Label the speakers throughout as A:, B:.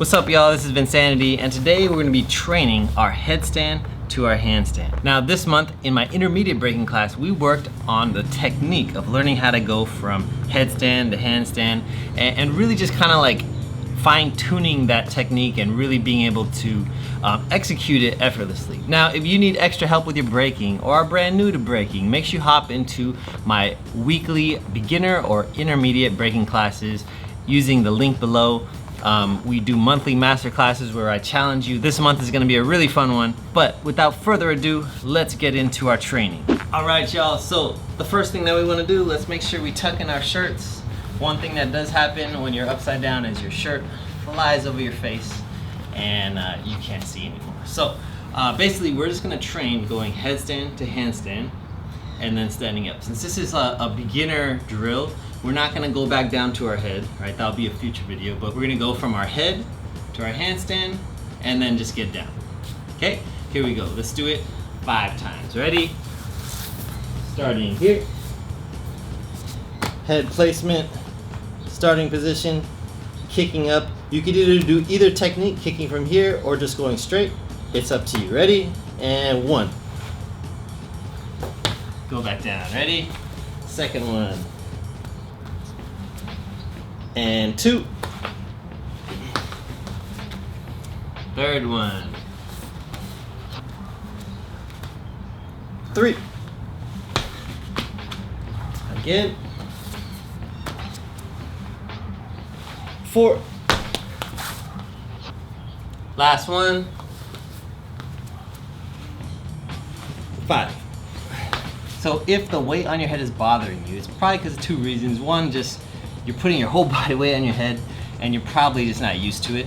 A: What's up, y'all? This is Vincanity, and today we're going to be training our headstand to our handstand. Now, this month in my intermediate breaking class, we worked on the technique of learning how to go from headstand to handstand, and really just kind of like fine-tuning that technique and really being able to execute it effortlessly. Now, if you need extra help with your breaking or are brand new to breaking, make sure you hop into my weekly beginner or intermediate breaking classes using the link below. We do monthly master classes where I challenge you. This month is gonna be a really fun one, but without further ado, let's get into our training. All right, y'all, so the first thing that we wanna do, let's make sure we tuck in our shirts. One thing that does happen when you're upside down is your shirt flies over your face and you can't see anymore. So basically, we're just gonna train going headstand to handstand and then standing up. Since this is a beginner drill, we're not gonna go back down to our head, right? That'll be a future video, but we're gonna go from our head to our handstand and then just get down. Okay, here we go. Let's do it 5 times. Ready? Starting here. Head placement, starting position, kicking up. You could either do either technique, kicking from here or just going straight. It's up to you. Ready? And 1. Go back down. Ready? Second one. And 2. Third one. 3. Again. 4. Last one. 5. So if the weight on your head is bothering you, it's probably because of 2 reasons. One, just you're putting your whole body weight on your head and you're probably just not used to it.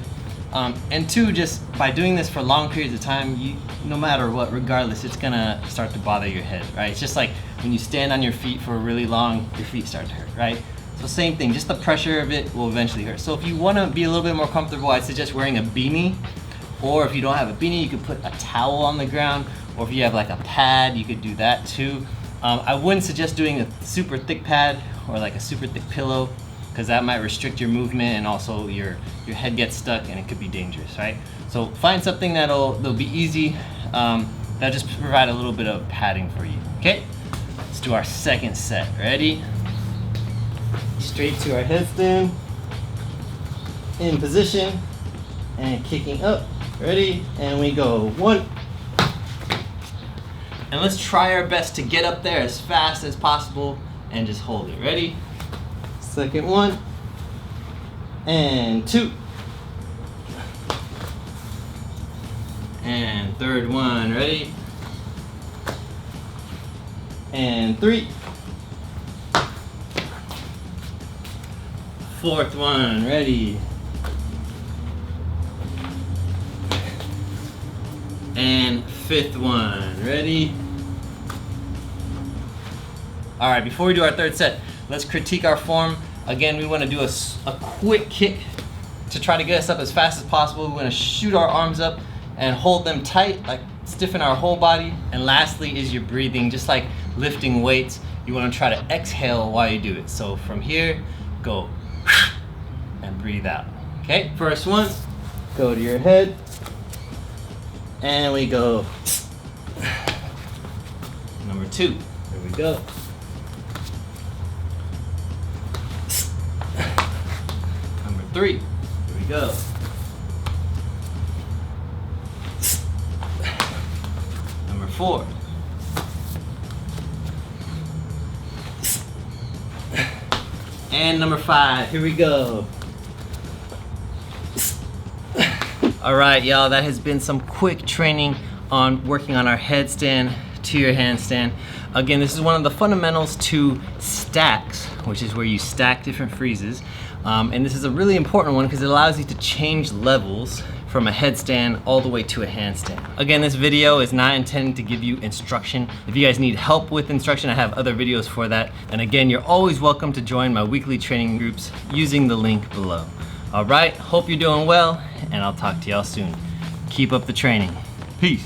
A: And 2, just by doing this for long periods of time, no matter what, regardless, it's gonna start to bother your head, right? It's just like when you stand on your feet for really long, your feet start to hurt, right? So same thing, just the pressure of it will eventually hurt. So if you wanna be a little bit more comfortable, I'd suggest wearing a beanie, or if you don't have a beanie, you could put a towel on the ground, or if you have like a pad, you could do that too. I wouldn't suggest doing a super thick pad or like a super thick pillow, because that might restrict your movement and also your head gets stuck and it could be dangerous, right? So find something that'll be easy, that'll just provide a little bit of padding for you, okay? Let's do our second set, ready? Straight to our headstand, in position, and kicking up, ready? And we go 1. And let's try our best to get up there as fast as possible and just hold it, ready? Second one, and 2, and third one, ready? And 3, fourth one, ready? And 5th one, ready? All right, before we do our third set, let's critique our form. Again, we want to do a quick kick to try to get us up as fast as possible. We want to shoot our arms up and hold them tight, like stiffen our whole body. And lastly is your breathing, just like lifting weights. You want to try to exhale while you do it. So from here, go and breathe out. Okay, first one, go to your head. And we go. Number 2, here we go. Number 3, here we go. Number 4. And number 5, here we go. All right, y'all, that has been some quick training on working on our headstand to your handstand. Again, this is one of the fundamentals to stacks, which is where you stack different freezes. And this is a really important one because it allows you to change levels from a headstand all the way to a handstand. Again, this video is not intended to give you instruction. If you guys need help with instruction, I have other videos for that. And again, you're always welcome to join my weekly training groups using the link below. All right, hope you're doing well, and I'll talk to y'all soon. Keep up the training. Peace.